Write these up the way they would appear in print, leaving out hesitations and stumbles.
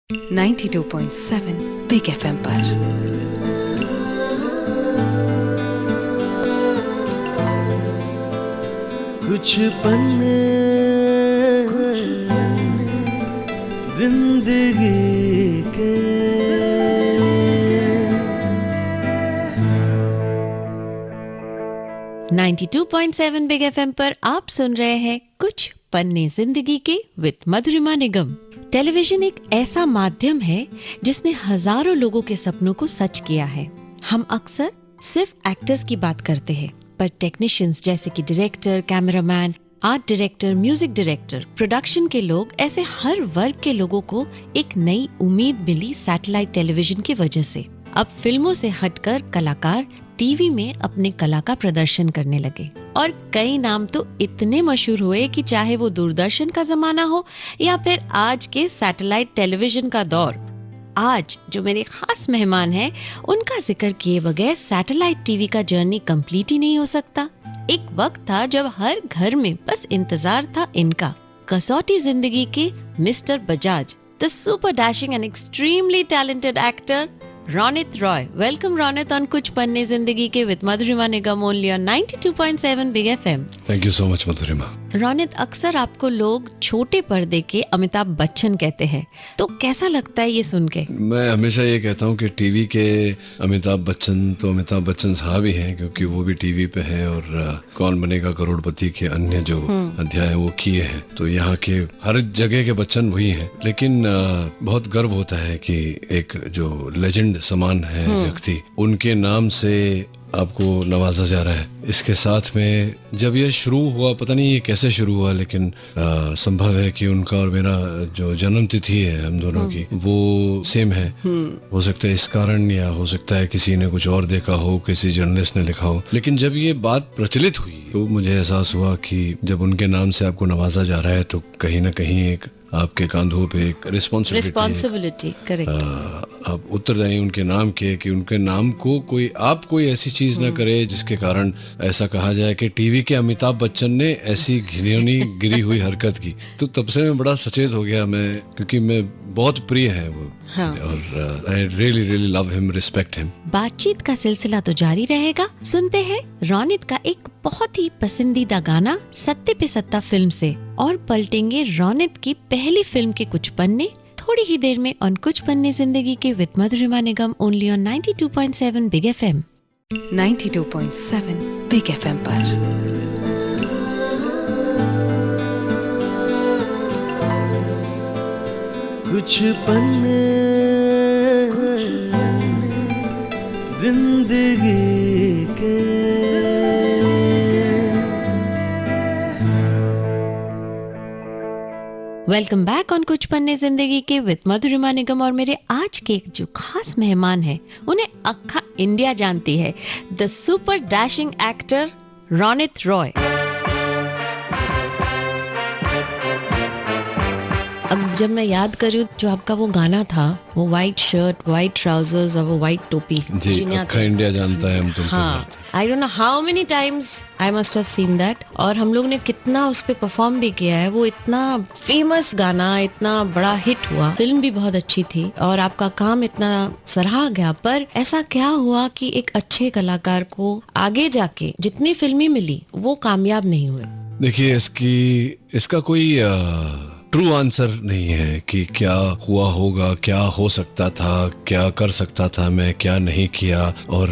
92.7 big FM पर। कुछ पन्ने जिंदगी के 92.7 बिग एफएम पर आप सुन रहे हैं कुछ Panne Zindagi Ke with Madhurima Nigam. Television एक ऐसा माध्यम है जिसने हजारों लोगों के सपनों को सच किया है। हम अक्सर सिर्फ एक्टर्स की बात करते हैं, पर टेक्नीशियंस जैसे कि director, cameraman, art director, music director, production के लोग, ऐसे हर वर्ग के लोगों को एक नई उम्मीद मिली सैटेलाइट टेलीविजन की वजह से। अब फिल्मों से हटकर कलाकार टीवी में अपने कला का प्रदर्शन करने लगे और कई नाम तो इतने मशहूर हुए कि चाहे वो दूरदर्शन का जमाना हो या फिर आज के सैटेलाइट टेलीविजन का दौर। आज जो मेरे खास मेहमान हैं, उनका जिक्र किए बगैर सैटेलाइट टीवी का जर्नी कंप्लीट ही नहीं हो सकता। एक वक्त था जब हर घर में बस इंतजार था इनका। Kasauti Zindagi Ke mister Bajaj, the super dashing and extremely talented actor Ronit Roy. Welcome Ronit on Kuch Panne Zindagi Ke with Madhurima Nigam only on 92.7 big FM. Thank you so much Madhurima. Ronit, अक्सर आपको लोग छोटे पर्दे के अमिताभ बच्चन कहते हैं, तो कैसा लगता है ये सुन के? मैं हमेशा ये कहता हूँ कि टीवी के अमिताभ बच्चन तो अमिताभ बच्चन साहब ही हैं, क्योंकि वो भी टीवी पे हैं और कौन बनेगा करोड़पति के अन्य जो अध्याय वो किए हैं, तो यहाँ के हर जगह के बच्चन वही हैं। लेकिन बहुत गर्व होता है कि एक जो लेजेंड समान है व्यक्ति, उनके नाम से आपको नवाजा जा रहा है। इसके साथ में जब ये शुरू हुआ, पता नहीं ये कैसे शुरू हुआ, लेकिन संभव है कि उनका और मेरा जो जन्म तिथि है हम दोनों की वो सेम है। हो सकता है इस कारण, या हो सकता है किसी ने कुछ और देखा हो, किसी जर्नलिस्ट ने लिखा हो। लेकिन जब ये बात प्रचलित हुई तो मुझे एहसास हुआ कि जब उनके नाम से आपको नवाजा जा रहा है तो कहीं ना कहीं एक आपके कांधों पे एक रिस्पॉन्सिबिलिटी, करेक्ट। आप उत्तरदायी उनके नाम के, कि उनके नाम को कोई ऐसी चीज ना करे जिसके कारण ऐसा कहा जाए कि टीवी के अमिताभ बच्चन ने ऐसी घिनौनी गिरी हुई हरकत की। तो तब से मैं बड़ा सचेत हो गया, मैं, क्योंकि मैं बहुत प्रिय है वो। हाँ। और I really really love him, respect him. बातचीत का सिलसिला तो जारी रहेगा। सुनते हैं रोनित का एक बहुत ही पसंदीदा गाना सत्ते पे सत्ता फिल्म से, और पलटेंगे रोनित की पहली फिल्म के कुछ पन्ने थोड़ी ही देर में on Kuch Panne Zindagi Ke with Madhurima Nigam only on 92.7 big FM. 92.7 big FM पर। कुछ पन्ने जिंदगी के welcome back on Kuch Panne Zindagi Ke with Madhurima निगम। और मेरे आज के जो खास मेहमान हैं, उन्हें अक्खा इंडिया जानती है, the super dashing actor Ronit Roy. अब जब मैं याद करूँ, जो आपका वो गाना था, वो व्हाइट शर्ट, व्हाइट ट्राउजर्स और वो व्हाइट टोपी, जी, अक्खा इंडिया जानता है हम तुमको। हाँ, I don't know how many times I must have seen that. और हम लोग ने कितना उस पे परफॉर्म भी किया है। वो इतना फेमस गाना, इतना बड़ा हिट हुआ, फिल्म भी बहुत अच्छी थी और आपका काम इतना सराहा गया। पर ऐसा क्या हुआ कि एक अच्छे कलाकार को आगे जाके जितनी फिल्में मिली वो कामयाब नहीं हुए? देखिए, इसका कोई ट्रू आंसर नहीं है कि क्या हुआ होगा, क्या हो सकता था, क्या कर सकता था मैं, क्या नहीं किया, और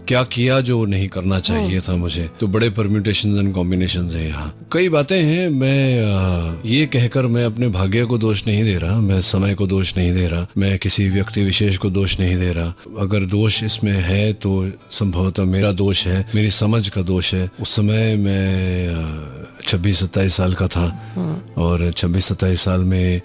क्या किया जो नहीं करना चाहिए था मुझे। तो बड़े परम्यूटेशंस एंड कॉम्बिनेशंस हैं यहाँ। कई बातें हैं। मैं ये कहकर मैं अपने भाग्य को दोष नहीं दे रहा, मैं समय को दोष नहीं दे रहा, मैं किसी व्यक्ति विशेष को दोष नहीं दे रहा। अगर दोष इसमें है तो संभवतः मेरा दोष है, मेरी समझ का दोष है। उस समय मैं 26-27 साल का था और 26-27 साल में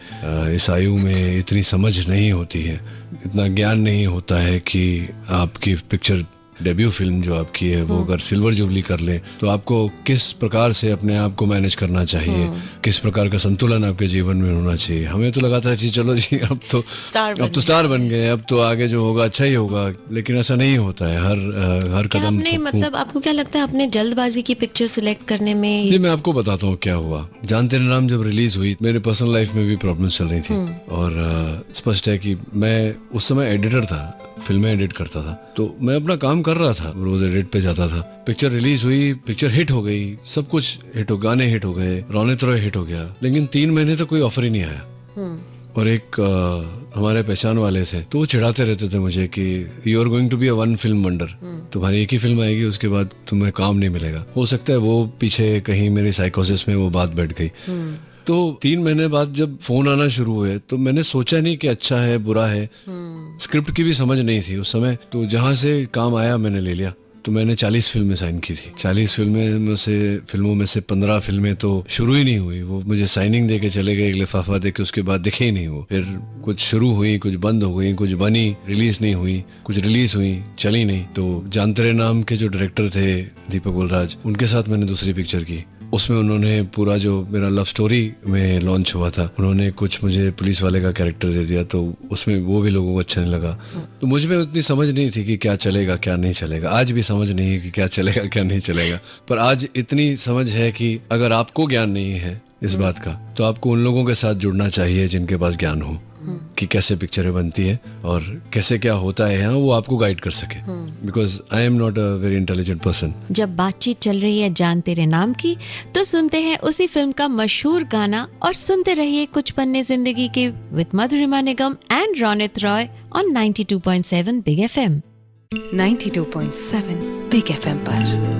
इस आयु में इतनी समझ नहीं होती है, इतना ज्ञान नहीं होता है कि आपकी पिक्चर डेब्यू फिल्म जो आपकी है वो अगर सिल्वर जुबली कर ले तो आपको किस प्रकार से अपने आप को मैनेज करना चाहिए, किस प्रकार का संतुलन आपके जीवन में होना चाहिए। हमें तो लगाता है जी चलो जी अब तो स्टार बन गए, अब तो आगे जो होगा अच्छा ही होगा, लेकिन ऐसा नहीं होता है। हर क्या कदम आपने मतलब आपको क्या लगता है आपने जल्दबाजी की पिक्चर सिलेक्ट करने में? जी मैं आपको बताता हूँ क्या हुआ। जान तेरे नाम जब रिलीज हुई मेरे पर्सनल लाइफ में भी प्रॉब्लम्स चल रही थी और स्पष्ट है कि मैं उस समय एडिटर था, फिल्में एडिट करता था, तो मैं अपना काम कर रहा था, रोज एडिट पे जाता था। पिक्चर रिलीज हुई, पिक्चर हिट हो गई, सब कुछ हिट हो, गाने हिट हो गए, रौनित रॉय हिट हो गया, लेकिन 3 महीने तक कोई ऑफर ही नहीं आया। और एक हमारे पहचान वाले थे तो वो चिढ़ाते रहते थे मुझे कि you are going to be a one film wonder, तुम्हारी एक ही फिल्म आएगी उसके बाद तुम्हें काम नहीं मिलेगा। हो सकता है वो पीछे कहीं मेरी साइकोसिस में वो बात बैठ गई। तो 3 महीने बाद जब फोन आना शुरू हुए तो मैंने सोचा नहीं कि अच्छा है बुरा है, स्क्रिप्ट की भी समझ नहीं थी उस समय, तो जहां से काम आया मैंने ले लिया। तो मैंने 40 फिल्में साइन की थी। 40 फिल्मों में से 15 फिल्में तो शुरू ही नहीं हुई, वो मुझे साइनिंग दे के चले गए, एक लिफाफा दे के, उसके बाद दिखे ही नहीं वो। फिर कुछ शुरू हुई, कुछ बंद हो गई, कुछ बनी, रिलीज नहीं हुई, कुछ रिलीज हुई, चली नहीं। तो जान तेरे नाम के जो डायरेक्टर थे दीपक गुलराज, उनके साथ मैंने दूसरी पिक्चर की। उसमें उन्होंने पूरा जो मेरा लव स्टोरी में लॉन्च हुआ था, उन्होंने कुछ मुझे पुलिस वाले का कैरेक्टर दे दिया, तो उसमें वो भी लोगों को अच्छा नहीं लगा। तो मुझ में उतनी समझ नहीं थी कि क्या चलेगा क्या नहीं चलेगा। आज भी समझ नहीं है कि क्या चलेगा क्या नहीं चलेगा, पर आज इतनी समझ है कि अगर आपको ज्ञान नहीं है इस बात का तो आपको उन लोगों के साथ जुड़ना चाहिए जिनके पास ज्ञान हो कि कैसे पिक्चरें बनती है और कैसे क्या होता है यहाँ, वो आपको गाइड कर सके। Because I am not a very intelligent person. जब बातचीत चल रही है जान तेरे नाम की तो सुनते हैं उसी फिल्म का मशहूर गाना और सुनते रहिए कुछ Panne Zindagi Ke with Madhurima Nigam and Raunit Roy on 92.7 big FM. 92.7 big FM पर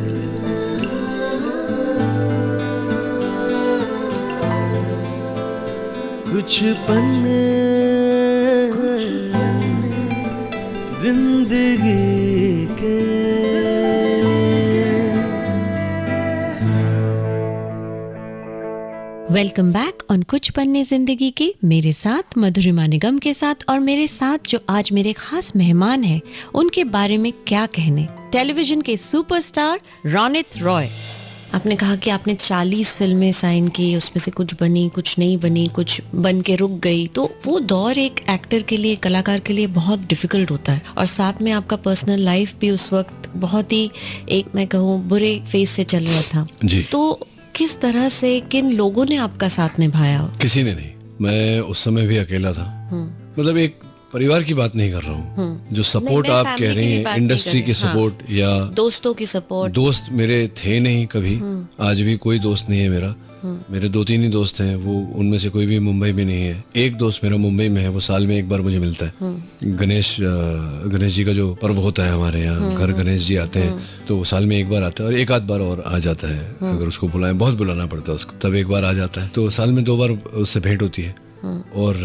कुछ पन्ने जिंदगी के। Welcome back on Kuch Panne Zindagi के, मेरे साथ मधुरिमा निगम के साथ, और मेरे साथ जो आज मेरे खास मेहमान हैं उनके बारे में क्या कहने, टेलीविजन के सुपरस्टार रौनित रॉय। आपने कहा कि आपने 40 फिल्में साइन की, उसमें से कुछ बनी, कुछ नहीं बनी, कुछ बन के रुक गई। तो वो दौर एक एक्टर के लिए, कलाकार के लिए बहुत डिफिकल्ट होता है, और साथ में आपका पर्सनल लाइफ भी उस वक्त बहुत ही एक मैं कहूँ बुरे फेज से चल रहा था जी। तो किस तरह से, किन लोगों ने आपका साथ निभाया? किसी ने नहीं, मैं उस समय भी अकेला था। मतलब एक परिवार की बात नहीं कर रहा हूँ, जो सपोर्ट आप कह रही हैं, इंडस्ट्री की सपोर्ट या दोस्तों की सपोर्ट। दोस्त मेरे थे नहीं कभी, आज भी कोई दोस्त नहीं है मेरा। मेरे 2-3 ही दोस्त हैं, वो उनमें से कोई भी मुंबई में नहीं है। एक दोस्त मेरा मुंबई में है, वो साल में एक बार मुझे मिलता है। गणेश जी का जो पर्व होता है हमारे यहाँ, घर गणेश जी आते हैं, तो वो साल में एक बार आता है, और एक आध बार और आ जाता है अगर उसको बुलाएं, बहुत बुलाना पड़ता है उसको, तब एक बार आ जाता है। तो साल में 2 बार उससे भेंट होती है। और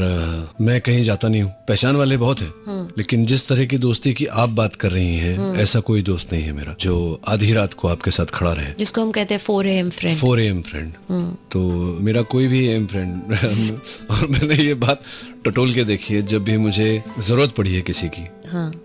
मैं कहीं जाता नहीं हूँ, पहचान वाले बहुत हैं, लेकिन जिस तरह की दोस्ती की आप बात कर रही हैं, ऐसा कोई दोस्त नहीं है मेरा जो आधी रात को आपके साथ खड़ा रहे, जिसको हम कहते हैं 4 AM फ्रेंड। 4 AM friend. तो मेरा कोई भी AM फ्रेंड और मैंने ये बात टटोल के देखी है, जब भी मुझे जरूरत पड़ी है किसी की,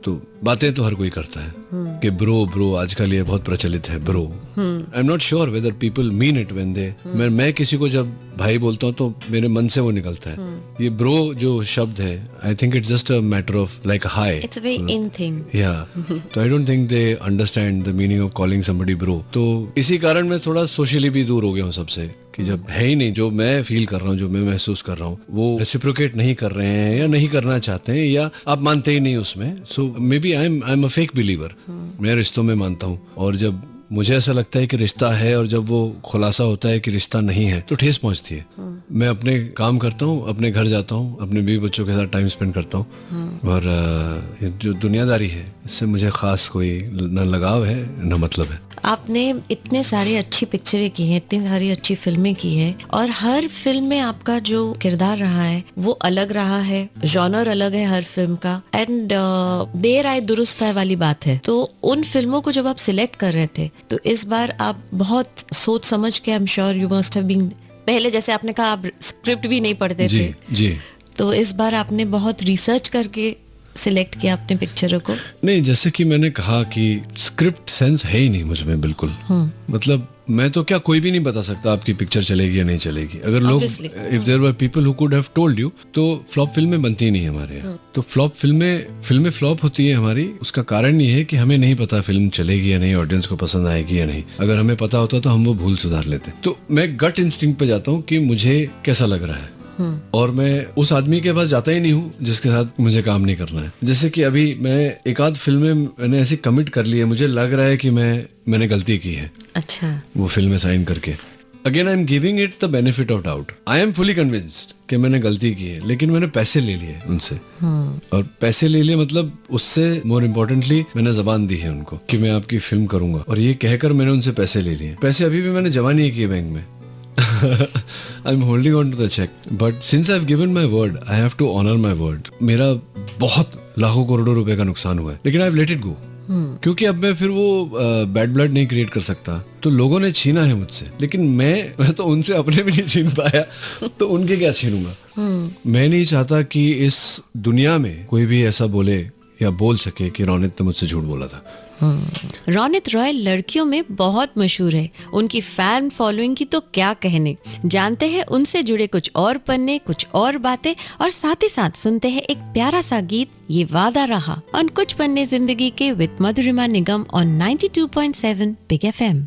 तो बातें तो हर कोई करता है कि ब्रो आजकल ये बहुत प्रचलित है, bro. I am not sure whether people mean it when they, मैं किसी को जब भाई बोलता हूँ तो मेरे मन से वो निकलता है। ये ब्रो जो शब्द है, I think it's just a matter of like high, it's a very in thing. या तो I don't think they understand the meaning of calling somebody bro. तो इसी कारण मैं थोड़ा सोशली भी दूर हो गया हूँ सबसे, कि जब है ही नहीं, जो मैं फील कर रहा हूँ, जो मैं महसूस कर रहा हूँ, वो रेसिप्रोकेट नहीं कर रहे हैं या नहीं करना चाहते हैं, या आप मानते ही नहीं उसमें। So maybe I am a fake believer. मैं रिश्तों में मानता हूँ, और जब मुझे ऐसा लगता है कि रिश्ता है और जब वो खुलासा होता है कि रिश्ता नहीं है तो ठेस पहुंचती है। मैं अपने काम करता हूँ, अपने घर जाता हूँ, अपने बीवी बच्चों के साथ टाइम स्पेंड करता हूँ, और जो दुनियादारी है इससे मुझे खास कोई न लगाव है न मतलब है। आपने इतने सारी अच्छी पिक्चरें की हैं, इतनी सारी अच्छी फिल्में की हैं, और हर फिल्म में आपका जो किरदार रहा है वो अलग रहा है, जॉनर अलग है हर फिल्म का, एंड देर आए दुरुस्त है वाली बात है। तो उन फिल्मों को जब आप सिलेक्ट कर रहे थे तो इस बार आप बहुत सोच समझ के, I am sure you must have been, पहले जैसे आपने कहा आप स्क्रिप्ट भी नहीं पढ़ते थे, जी। तो इस बार आपने बहुत रिसर्च करके सिलेक्ट किया अपने पिक्चरों को? नहीं, जैसे कि मैंने कहा कि स्क्रिप्ट सेंस है ही नहीं मुझ में बिल्कुल। मतलब मैं तो क्या, कोई भी नहीं बता सकता आपकी पिक्चर चलेगी या नहीं चलेगी। अगर लोग, if there were people who could have told you, तो फ्लॉप फिल्में बनती ही नहीं हमारे यहाँ। तो फ्लॉप फिल्में फ्लॉप होती है हमारी, उसका कारण ये है कि हमें नहीं पता फिल्म चलेगी या नहीं, ऑडियंस को पसंद आएगी या नहीं। अगर हमें पता होता तो हम वो भूल सुधार लेते। तो मैं गट इंस्टिंक्ट पे जाता हूँ कि मुझे कैसा लग रहा है, और मैं उस आदमी के पास जाता ही नहीं हूँ जिसके साथ मुझे काम नहीं करना है। जैसे कि अभी मैं एक आध फिल्म में मैंने ऐसी कमिट कर ली है, मुझे लग रहा है कि मैंने गलती की है। अच्छा। वो फिल्म साइन करके again I am giving it the benefit of doubt. I am fully convinced कि मैंने गलती की है, लेकिन मैंने पैसे ले लिए उनसे। और पैसे ले लिए मतलब उससे मोर इम्पोर्टेंटली मैंने जबान दी है उनको कि मैं आपकी फिल्म करूंगा, और ये कहकर मैंने उनसे पैसे ले लिए। पैसे अभी भी मैंने जमा नहीं किए बैंक में। I'm holding on to the check, but since I've given my word, I have to honor my word. मेरा बहुत लाखों करोड़ों रुपए का नुकसान हुआ है, लेकिन I've let it go. क्योंकि अब मैं फिर वो बैड ब्लड नहीं क्रिएट कर सकता। तो लोगों ने छीना है मुझसे, लेकिन मैं तो उनसे अपने भी नहीं छीन पाया, तो उनके क्या छीनूंगा। मैं नहीं चाहता कि इस दुनिया में कोई भी ऐसा बोले या बोल सके कि रोनित ने मुझसे झूठ बोला था। रोनित रॉय लड़कियों में बहुत मशहूर है, उनकी फैन फॉलोइंग की तो क्या कहने। जानते हैं उनसे जुड़े कुछ और पन्ने, कुछ और बातें, और साथ ही साथ सुनते हैं एक प्यारा सा गीत, ये वादा रहा, on Kuch Panne Zindagi Ke with Madhurima Nigam on 92.7 big FM.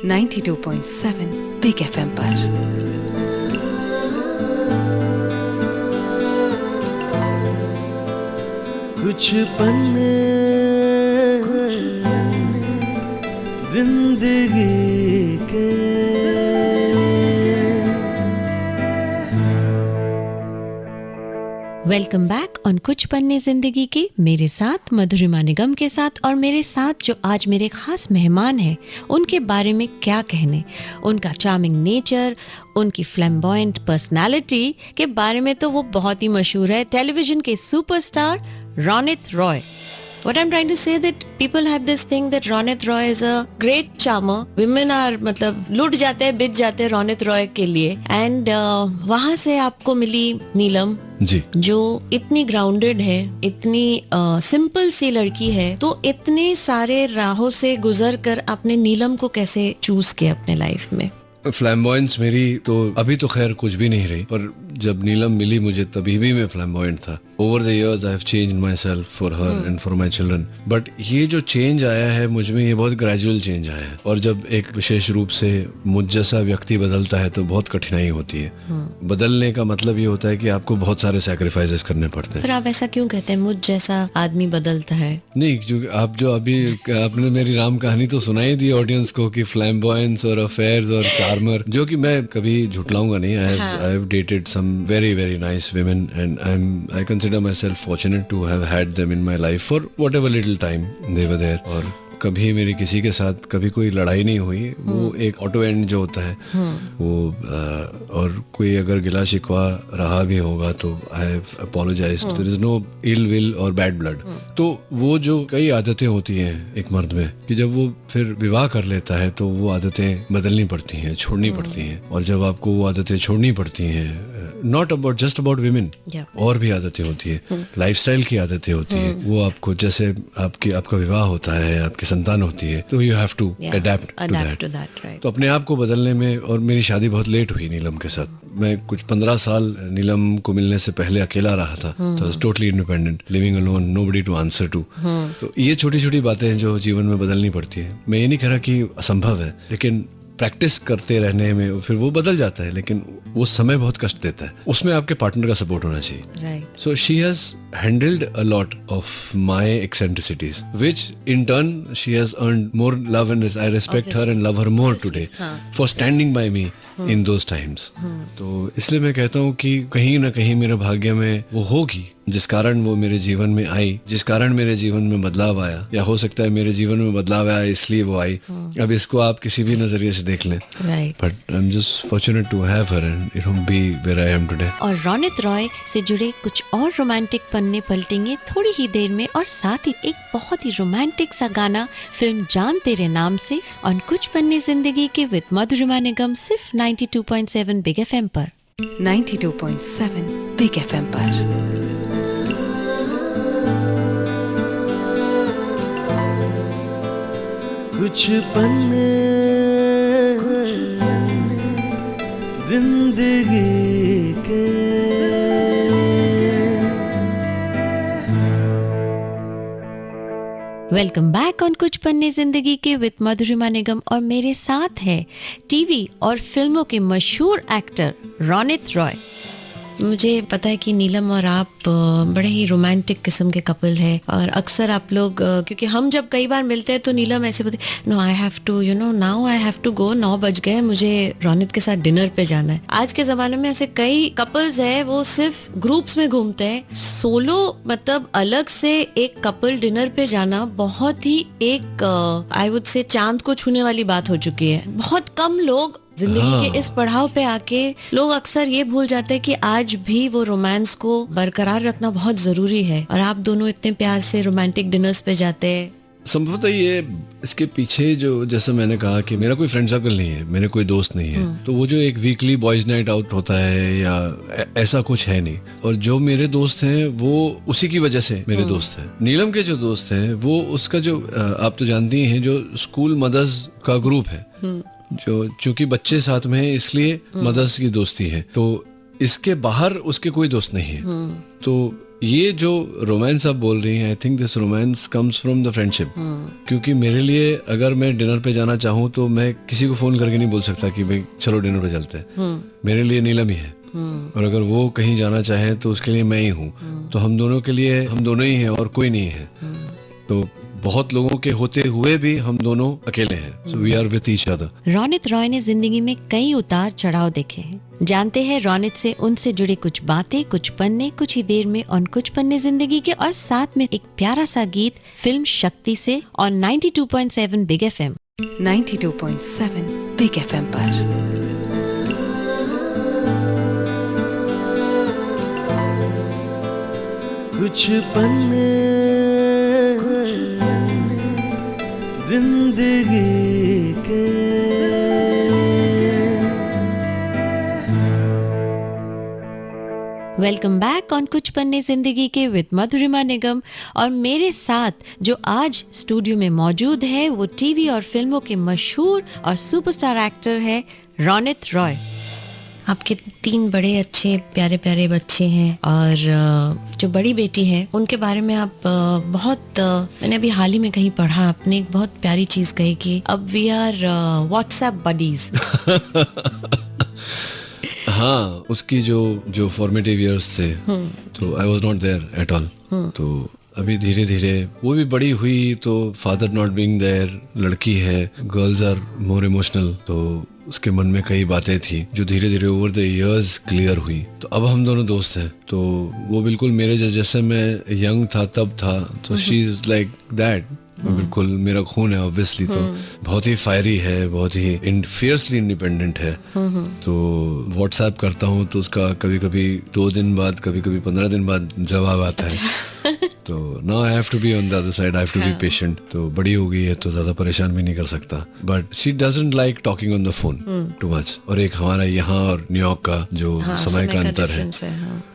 92.7 big FM पर कुछ पन्ने जिंदगी के। Welcome back on Kuch Panne Zindagi के, मेरे साथ मधुरिमा निगम के साथ, और मेरे साथ जो आज मेरे खास मेहमान हैं, उनके बारे में क्या कहने। उनका चार्मिंग नेचर, उनकी फ्लैम्बॉयंट पर्सनालिटी के बारे में तो वो बहुत ही मशहूर है। टेलीविजन के superstar Ronit Roy. What I'm trying to say that people have this thing that Ronit Roy is a great charmer. Women are मतलब लुट जाते हैं, बिच जाते हैं रोनित रॉय के लिए। एंड वहाँ से आपको मिली नीलम जी, जो इतनी ग्राउंडेड है, इतनी सिंपल सी लड़की है। तो इतने सारे राहों से गुजर कर आपने नीलम को कैसे चूज किया अपने लाइफ में? फ्लैम्बॉयंस मेरी तो अभी तो खैर कुछ भी नहीं रही, पर जब नीलम मिली मुझे तभी भी मैं फ्लैम्बॉयंट था। Over the years I have changed my self for her and for my children. But ये जो चेंज आया है मुझ में, ये बहुत ग्रेजुअल चेंज आया है। और जब एक विशेष रूप से मुझ जैसा व्यक्ति बदलता है तो बहुत कठिनाई होती है। बदलने का मतलब ये होता है कि आपको बहुत सारे सैक्रिफाइसेस करने पड़ते हैं। पर आप ऐसा क्यों कहते हैं मुझ जैसा आदमी बदलता है? नहीं, क्योंकि आप जो अभी आपने मेरी राम कहानी तो सुनाई दी ऑडियंस को कि फ्लैम्बॉयंस और अफेयर्स और चार्मर, जो कि मैं कभी झुटलाऊंगा नहीं। I have dated some very very nice women and I consider myself fortunate to have had them in my life for whatever little time they were there. और कभी मेरी किसी के साथ कभी कोई लड़ाई नहीं हुई। वो एक ऑटो एंड जो होता है वो और कोई अगर गिला शिकवा रहा भी होगा तो I have apologised. There is no ill will और बैड ब्लड। तो वो जो कई आदतें होती हैं एक मर्द में कि जब वो फिर विवाह कर लेता है तो वो आदतें बदलनी पड़ती हैं, छोड़नी पड़ती हैं। और जब आपको वो आदतें छोड़नी पड़ती हैं, not about just about women, और भी आदतें होती है, लाइफस्टाइल की आदतें होती है। वो आपको जैसे आपका विवाह होता है, आपकी संतान होती है, तो you have to adapt to that. तो अपने आप को बदलने में, और मेरी शादी बहुत लेट हुई नीलम के साथ। मैं कुछ 15 साल नीलम को मिलने से पहले अकेला रहा था। तो totally independent, living alone, nobody to answer to. तो ये छोटी छोटी बातें हैं जो जीवन में बदलनी पड़ती है। मैं ये नहीं कह रहा कि असंभव है, लेकिन प्रैक्टिस करते रहने में फिर वो बदल जाता है। लेकिन वो समय बहुत कष्ट देता है, उसमें आपके पार्टनर का सपोर्ट होना चाहिए। So she has handled a lot of my eccentricities which in turn she has earned more love and I respect her and love her more today for standing by me in those times. तो इसलिए मैं कहता हूँ कि कहीं ना कहीं मेरे भाग्य में वो होगी जिस कारण वो मेरे जीवन में आई, जिस कारण मेरे जीवन में बदलाव आया। या हो सकता है मेरे जीवन में बदलाव आया इसलिए वो आई। अब इसको आप किसी भी नजरिए से देख लें, but I am just fortunate to have her and you know be where I am today. और रोनित रॉय से जुड़े कुछ और रोमांटिक पन्ने पलटेंगे थोड़ी ही देर में, और साथ ही एक बहुत ही रोमांटिक सा गाना फिल्म जान तेरे नाम से ऑन कुछ पन्ने जिंदगी के विद मधुरिमा निगम, सिर्फ 92.7 बिग एफएम पर। 92.7 बिग एफएम पर कुछ पन्ने जिंदगी के welcome back on Kuch Panne Zindagi Ke with Madhurima निगम और मेरे साथ है टीवी और फिल्मों के मशहूर एक्टर रोनित रॉय। मुझे पता है कि नीलम और आप बड़े ही रोमांटिक किस्म के कपल है और अक्सर आप लोग क्योंकि हम जब कई बार मिलते हैं तो नीलम ऐसे बोलते no I have to now I have to go 9 बज गए मुझे रोनित के साथ डिनर पे जाना है। आज के जमाने में ऐसे कई कपल्स है वो सिर्फ ग्रुप्स में घूमते हैं, सोलो मतलब अलग से एक कपल डिनर पे जाना बहुत ही एक आई वुड से चांद को छूने वाली बात हो चुकी है। बहुत कम लोग जिंदगी के इस पड़ाव पे आके लोग अक्सर ये भूल जाते हैं कि आज भी वो रोमांस को बरकरार रखना बहुत जरूरी है और आप दोनों इतने प्यार से रोमांटिक डिनर्स पे जाते हैं। संभवतः ये इसके पीछे जो जैसे मैंने कहा कि मेरा कोई फ्रेंड सर्कल नहीं है, मेरे कोई दोस्त नहीं है, तो वो जो एक वीकली बॉयज नाइट आउट होता है या ऐसा कुछ है नहीं। और जो मेरे दोस्त हैं वो उसी की वजह से मेरे दोस्त हैं। नीलम के जो दोस्त हैं वो उसका जो आप तो जानती हैं जो स्कूल मदर्स का ग्रुप है जो चूंकि बच्चे साथ में है इसलिए मदर्स की दोस्ती है, तो इसके बाहर उसके कोई दोस्त नहीं है। तो ये जो रोमांस आप बोल रही हैं I think this romance comes from the friendship. क्योंकि मेरे लिए अगर मैं डिनर पे जाना चाहूँ तो मैं किसी को फोन करके नहीं बोल सकता कि भाई चलो डिनर पे चलते हैं। मेरे लिए नीलम ही है और अगर वो कहीं जाना चाहे तो उसके लिए मैं ही हूँ। तो हम दोनों के लिए हम दोनों ही हैं और कोई नहीं है। तो बहुत लोगों के होते हुए भी हम दोनों अकेले हैं। So we are with each other. Ronit Roy ने जिंदगी में कई उतार चढ़ाव देखे हैं। जानते हैं रोनित से उनसे जुड़े कुछ बातें, कुछ पन्ने, कुछ ही देर में और कुछ पन्ने जिंदगी के और साथ में एक प्यारा सा गीत फिल्म शक्ति से और 92.7 बिग एफएम 92.7 बिग एफएम पर। कुछ पन्ने जिंदगी के welcome back on Kuch Panne Zindagi Ke with Madhurima निगम और मेरे साथ जो आज स्टूडियो में मौजूद है वो टीवी और फिल्मों के मशहूर और सुपरस्टार एक्टर है रोनित रॉय। आपके 3 बड़े अच्छे प्यारे प्यारे बच्चे हैं और जो बड़ी बेटी है उनके बारे में आप बहुत मैंने अभी हाल ही में कहीं पढ़ा, आपने एक बहुत प्यारी चीज कही कि अब वी आर व्हाट्सएप बडीज। हाँ, उसकी जो फॉर्मेटिव इयर्स थे तो I was not there at all. तो अभी धीरे धीरे वो भी बड़ी हुई तो फादर नॉट बीइंग देयर, लड़की है, गर्ल्स आर मोर इमोशनल, तो उसके मन में कई बातें थी जो धीरे धीरे ओवर द इयर्स क्लियर हुई। तो अब हम दोनों दोस्त हैं। तो वो बिल्कुल मेरे जैसे मैं यंग था तब था, तो शी इज लाइक दैट। बिल्कुल मेरा खून है ऑब्वियसली। तो बहुत ही फायरी है, बहुत ही फियर्सली इंडिपेंडेंट है। तो व्हाट्सएप करता हूँ तो उसका कभी कभी 2 दिन बाद, कभी कभी 15 दिन बाद जवाब आता है। तो now I have to be on the other side, I have to be patient. तो बड़ी हो गई है तो ज्यादा परेशान भी नहीं कर सकता, but she doesn't like talking on the phone too much. और एक हमारा यहाँ और न्यूयॉर्क का जो समय का अंतर है,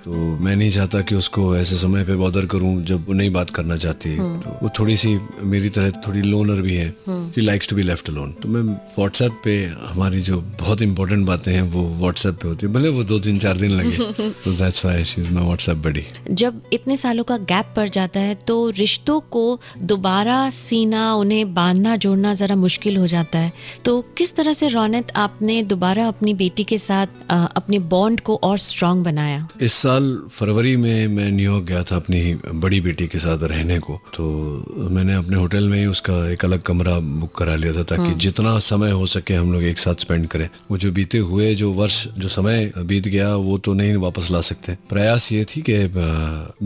तो मैं नहीं चाहता कि उसको ऐसे समय पे बॉदर करूं जब वो नहीं बात करना चाहती है। तो वो थोड़ी सी मेरी तरह थोड़ी लोनर भी है, she likes to be left alone. तो मैं व्हाट्सएप पे हमारी जो बहुत इंपॉर्टेंट बातें हैं वो व्हाट्सएप पे होती है, भले वो 2-3-4 दिन लगे। तो that's why she is my WhatsApp buddy. जब इतने सालों का गैप पड़ जाता है तो रिश्तों को दोबारा सीना, उन्हें बांधना जोड़ना जरा मुश्किल हो जाता है। तो किस तरह से रोनित आपने दोबारा अपनी बेटी के साथ अपने बॉन्ड को और स्ट्रांग बनाया? इस साल फरवरी में मैं न्यूयॉर्क गया था अपनी बड़ी बेटी के साथ रहने को। तो मैंने अपने होटल में ही उसका एक अलग कमरा बुक करा लिया था ताकि जितना समय हो सके हम लोग एक साथ स्पेंड करें। वो जो बीते हुए जो वर्ष, जो समय बीत गया वो तो नहीं वापस ला सकते। प्रयास ये थी कि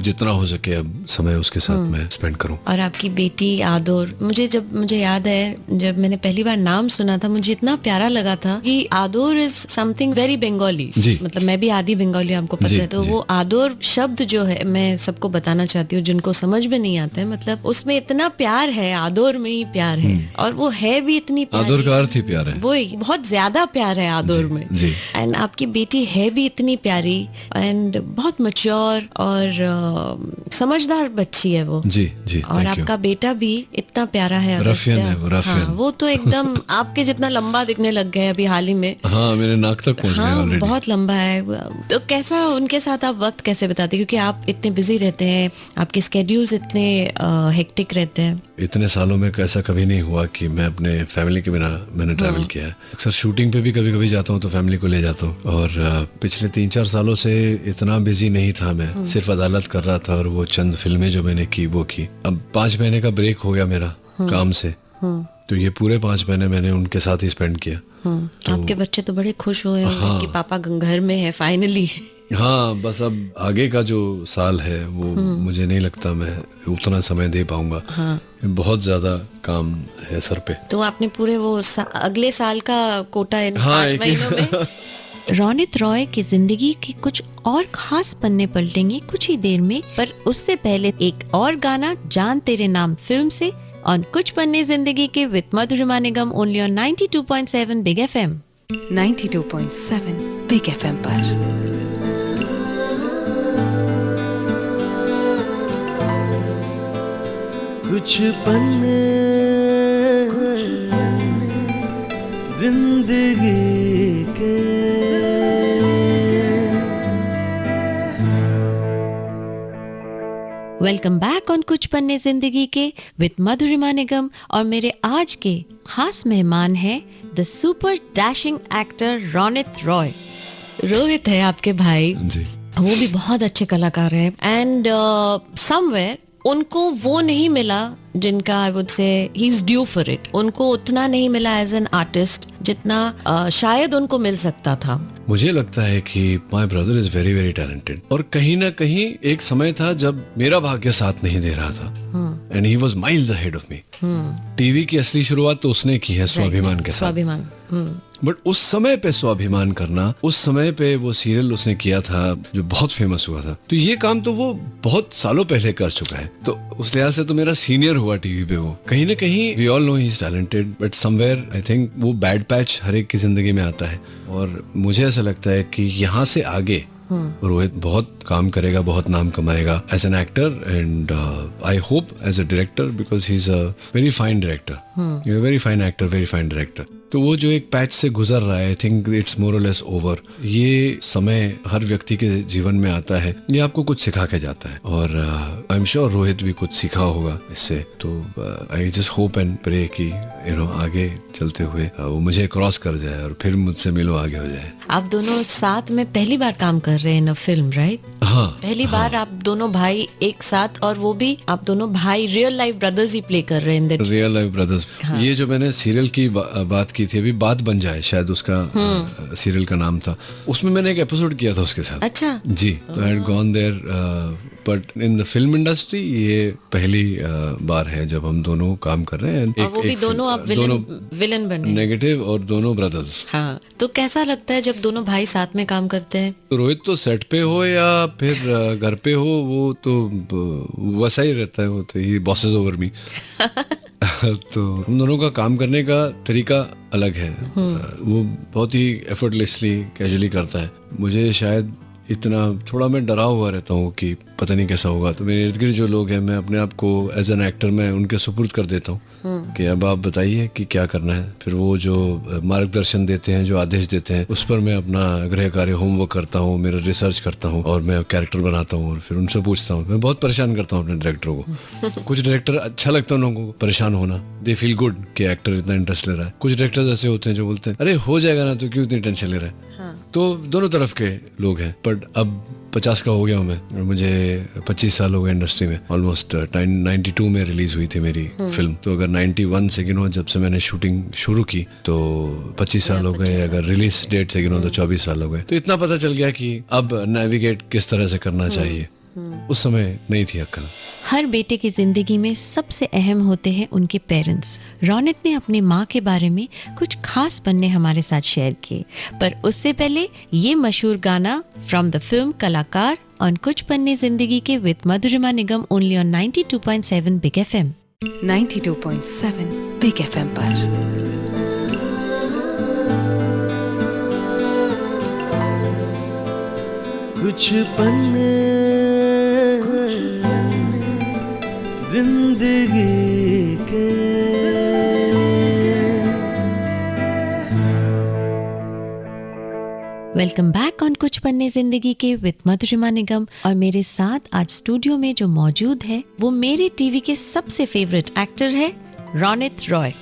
जितना हो सके अब समय उसके साथ मैं स्पेंड करूं। और आपकी बेटी आदोर, मुझे याद है जब मैंने पहली बार नाम सुना था मुझे इतना प्यारा लगा था कि आदोर इज समथिंग वेरी बंगाली। मतलब मैं भी आधी बंगाली, आपको पता है। तो वो आदोर शब्द जो है मैं सबको बताना चाहती हूँ जिनको समझ में नहीं आता है, मतलब उसमें इतना प्यार है, आदोर में ही प्यार है और वो है भी इतनी प्यारी। आदोर का अर्थ ही प्यार है, वो बहुत ज्यादा प्यार है आदोर में। एंड आपकी बेटी है भी इतनी प्यारी एंड बहुत मैच्योर और समझदार बच्ची है वो। जी जी, और thank you. आपका बेटा भी इतना प्यारा है। रफियन है वो, रफियन। हाँ, वो तो एकदम आपके जितना लंबा दिखने लग गया है अभी हाल ही में। हाँ, मेरे नाक तक पहुंच गए हाँ, ऑलरेडी। बहुत लंबा है। तो कैसा उनके साथ आप वक्त कैसे बिताते, क्योंकि आप इतने बिजी रहते हैं, आपके स्केड्यूल्स इतने हेक्टिक रहते हैं। इतने सालों में ऐसा कभी नहीं हुआ कि मैं अपने फैमिली के बिना मैंने ट्रैवल किया है। अक्सर शूटिंग पे भी कभी कभी जाता हूँ तो फैमिली को ले जाता हूँ। और पिछले 3-4 सालों से इतना बिजी नहीं था मैं, सिर्फ अदालत कर रहा था और वो चंद फिल्में जो मैंने की वो की। अब 5 महीने का ब्रेक हो गया मेरा काम से, तो ये पूरे 5 महीने मैंने उनके साथ ही स्पेंड किया। तो आपके बच्चे तो बड़े खुश हुए होंगे कि पापा घर में है फाइनली। हाँ, बस अब आगे का जो साल है वो मुझे नहीं लगता मैं उतना समय दे पाऊंगा। हाँ। बहुत ज्यादा काम है सर पे। तो आपने पूरे वो अगले साल का कोटा इन 5 महीनों में। रौनित रॉय की जिंदगी के कुछ और खास पन्ने पलटेंगे कुछ ही देर में, पर उससे पहले एक और गाना जान तेरे नाम फिल्म से और कुछ Panne Zindagi Ke with Madhurima Nigam only on 92.7 big FM। 92.7 big FM पर। कुछ पन्ने जिंदगी के। Welcome back on Kuch Panne Zindagi Ke with Madhurima निगम, और मेरे आज के खास मेहमान हैं the super dashing actor Raunit Roy. Rohit है आपके भाई जी। वो भी बहुत अच्छे कलाकार हैं एंड समवेयर उनको वो नहीं मिला जिनका I would say he is due for it. उनको उतना नहीं मिला एज एन आर्टिस्ट जितना शायद उनको मिल सकता था। मुझे लगता है कि my brother is very very talented, और कहीं ना कहीं एक समय था जब मेरा भाग्य साथ नहीं दे रहा था and he was miles ahead of me. TV की असली शुरुआत तो उसने की है स्वाभिमान के साथ। स्वाभिमान। बट उस समय पे स्वाभिमान करना, उस समय पे वो सीरियल उसने किया था जो बहुत फेमस हुआ था, तो ये काम तो वो बहुत सालों पहले कर चुका है। तो उस लिहाज से तो मेरा सीनियर हुआ टीवी पे वो। कहीं ना कहीं we all know he is talented, but somewhere I think वो बैड पैच हर एक की जिंदगी में आता है। और मुझे ऐसा लगता है कि यहाँ से आगे रोहित बहुत काम करेगा, बहुत नाम कमाएगा as an actor and I hope as a director, because he is a very fine director, very fine actor, very fine director. तो वो जो एक पैच से गुजर रहा है, आई थिंक इट्स मोर और लेस ओवर। ये समय हर व्यक्ति के जीवन में आता है, ये आपको कुछ सिखा के जाता है, और आई एम श्योर रोहित भी कुछ सीखा होगा इससे। तो I just hope and pray कि आगे चलते हुए वो मुझे क्रॉस कर जाए और फिर मुझसे मिलो आगे हो जाए। आप दोनों साथ में पहली बार काम कर रहे हैं ना फिल्म, राइट? हाँ, पहली बार आप दोनों भाई एक साथ, और वो भी आप दोनों भाई रियल लाइफ ब्रदर्स ही प्ले कर रहे हैं। Real life brothers. ये जो मैंने सीरियल की बात की थी अभी, बात बन जाए शायद उसका सीरियल का नाम था, उसमें मैंने एक एपिसोड किया था उसके साथ। अच्छा जी। तो I had gone there, but in the film industry ये पहली बार है जब हम दोनों काम कर रहे हैं। और वो भी दोनों आप विलन बने, नेगेटिव, और दोनों ब्रदर्स। हाँ, तो कैसा लगता है जब दोनों भाई साथ में काम करते हैं? तो रोहित तो सेट पे हो या फिर घर पे हो, वो तो वैसा ही रहता है, वो तो ही बॉसेस ओवर मी। तो हम दोनों का काम करने का तरीका अलग है। वो बहुत ही एफर्टलेसली कैजुअली करता है। मुझे शायद इतना थोड़ा मैं डरा हुआ रहता हूँ कि पता नहीं कैसा होगा, तो मेरे इर्द गिर्द जो लोग हैं मैं अपने आप को एज एन एक्टर मैं उनके सुपुर्द कर देता हूँ कि अब आप बताइए कि क्या करना है। फिर वो जो मार्गदर्शन देते हैं, जो आदेश देते हैं, उस पर मैं अपना गृह कार्य होमवर्क करता हूँ, मेरा रिसर्च करता हूँ और मैं कैरेक्टर बनाता हूँ और फिर उनसे पूछता हूँ। मैं बहुत परेशान करता हूँ अपने डायरेक्टरों को। कुछ डायरेक्टर अच्छा लगता है उन लोगों को परेशान होना, दे फील गुड कि एक्टर इतना इंटरेस्ट ले रहा है। कुछ डायरेक्टर्स ऐसे होते हैं जो बोलते हैं अरे हो जाएगा ना, तो क्यों इतनी टेंशन ले रहा है। तो दोनों तरफ के लोग हैं। बट अब 50 का हो गया हूँ मैं, और मुझे 25 साल हो गए इंडस्ट्री में। ऑलमोस्ट 92 में रिलीज हुई थी मेरी फिल्म, तो अगर 91 से गिनो जब से मैंने शूटिंग शुरू की तो 25 साल हो गए। अगर रिलीज डेट से गिनो तो 24 साल हो गए। तो इतना पता चल गया कि अब नेविगेट किस तरह से करना चाहिए। उस समय नहीं थी अक्ल। हर बेटे की जिंदगी में सबसे अहम होते हैं उनके पेरेंट्स। रौनित ने अपने माँ के बारे में कुछ खास पन्ने हमारे साथ शेयर किए, पर उससे पहले ये मशहूर गाना फ्रॉम द फिल्म कलाकार on Kuch Panne Zindagi Ke with Madhurima Nigam only on 92.7 big FM। 92.7 big FM पर। कुछ पन्ने जिंदगी के। Welcome back on Kuch Panne Zindagi Ke with Madhurima निगम। और मेरे साथ आज स्टूडियो में जो मौजूद है वो मेरे टीवी के सबसे फेवरेट एक्टर है रोनित रॉय।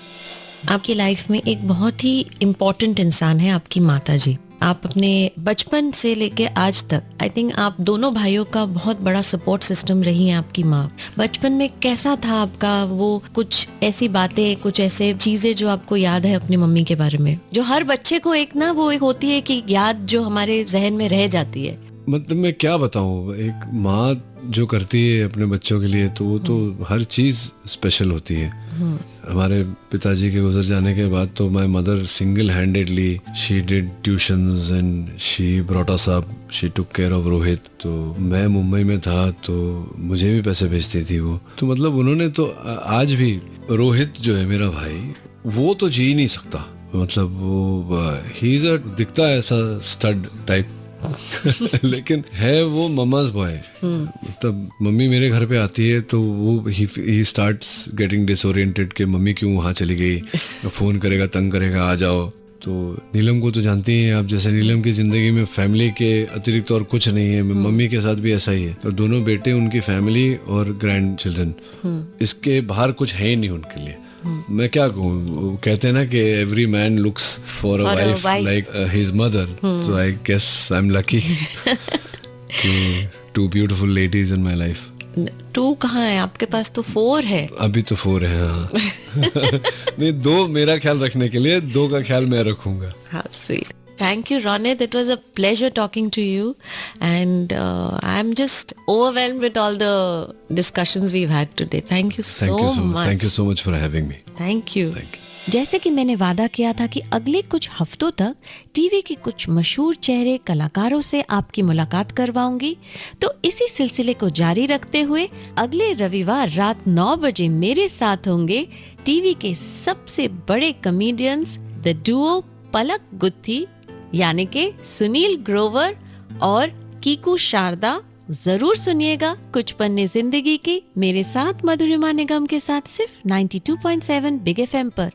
आपकी लाइफ में एक बहुत ही इम्पोर्टेंट इंसान है आपकी माता जी। आप अपने बचपन से लेके आज तक आई थिंक आप दोनों भाइयों का बहुत बड़ा सपोर्ट सिस्टम रही है आपकी माँ। बचपन में कैसा था आपका, वो कुछ ऐसी बातें, कुछ ऐसे चीजें जो आपको याद है अपनी मम्मी के बारे में, जो हर बच्चे को एक ना वो एक होती है कि याद जो हमारे जहन में रह जाती है। मतलब मैं क्या बताऊं, एक माँ जो करती है अपने बच्चों के लिए तो वो तो हर चीज स्पेशल होती है। हमारे पिताजी के गुजर जाने के बाद तो my mother single handedly she did tuitions and she brought us up, she took care of Rohit. तो मैं मुंबई में था तो मुझे भी पैसे भेजती थी वो। तो मतलब उन्होंने तो आज भी रोहित जो है मेरा भाई वो तो जी नहीं सकता। मतलब वो ही इज अ दिखता है ऐसा स्टड टाइप लेकिन है वो ममाज बॉय। तब मम्मी मेरे घर पे आती है तो वो ही स्टार्ट्स गेटिंग डिसोरिएंटेड कि मम्मी क्यों वहाँ चली गई, फोन करेगा, तंग करेगा, आ जाओ। तो नीलम को तो जानती हैं आप, जैसे नीलम की जिंदगी में फैमिली के अतिरिक्त और कुछ नहीं है। मम्मी के साथ भी ऐसा ही है। तो दोनों बेटे, उनकी फैमिली और ग्रैंड चिल्ड्रन, इसके बाहर कुछ है ही नहीं उनके लिए। मैं क्या कहूँ, कहते हैं ना कि every man looks for a wife like his mother. So I guess I am lucky कि two beautiful ladies in my life. 2 कहाँ है आपके पास? तो 4 है। अभी तो 4 है हाँ। नहीं 2 मेरा ख्याल रखने के लिए, 2 का ख्याल मैं रखूंगा। How sweet. Thank you, Ronit. It was a pleasure talking to you, and I'm just overwhelmed with all the discussions we've had today. Thank you so much. Thank you so much for having me. Thank you. जैसे कि मैंने वादा किया था कि अगले कुछ हफ्तों तक टीवी के कुछ मशहूर चेहरे, कलाकारों से आपकी मुलाकात करवाऊंगी, तो इसी सिलसिले को जारी रखते हुए अगले रविवार रात 9 बजे मेरे साथ होंगे टीवी के सबसे बड़े कॉमेडियंस द डुओ पलक गुत्थी, यानी कि सुनील ग्रोवर और कीकू शारदा। जरूर सुनिएगा कुछ पन्ने जिंदगी के मेरे साथ मधुरिमा निगम के साथ, सिर्फ 92.7 बिग एफएम पर।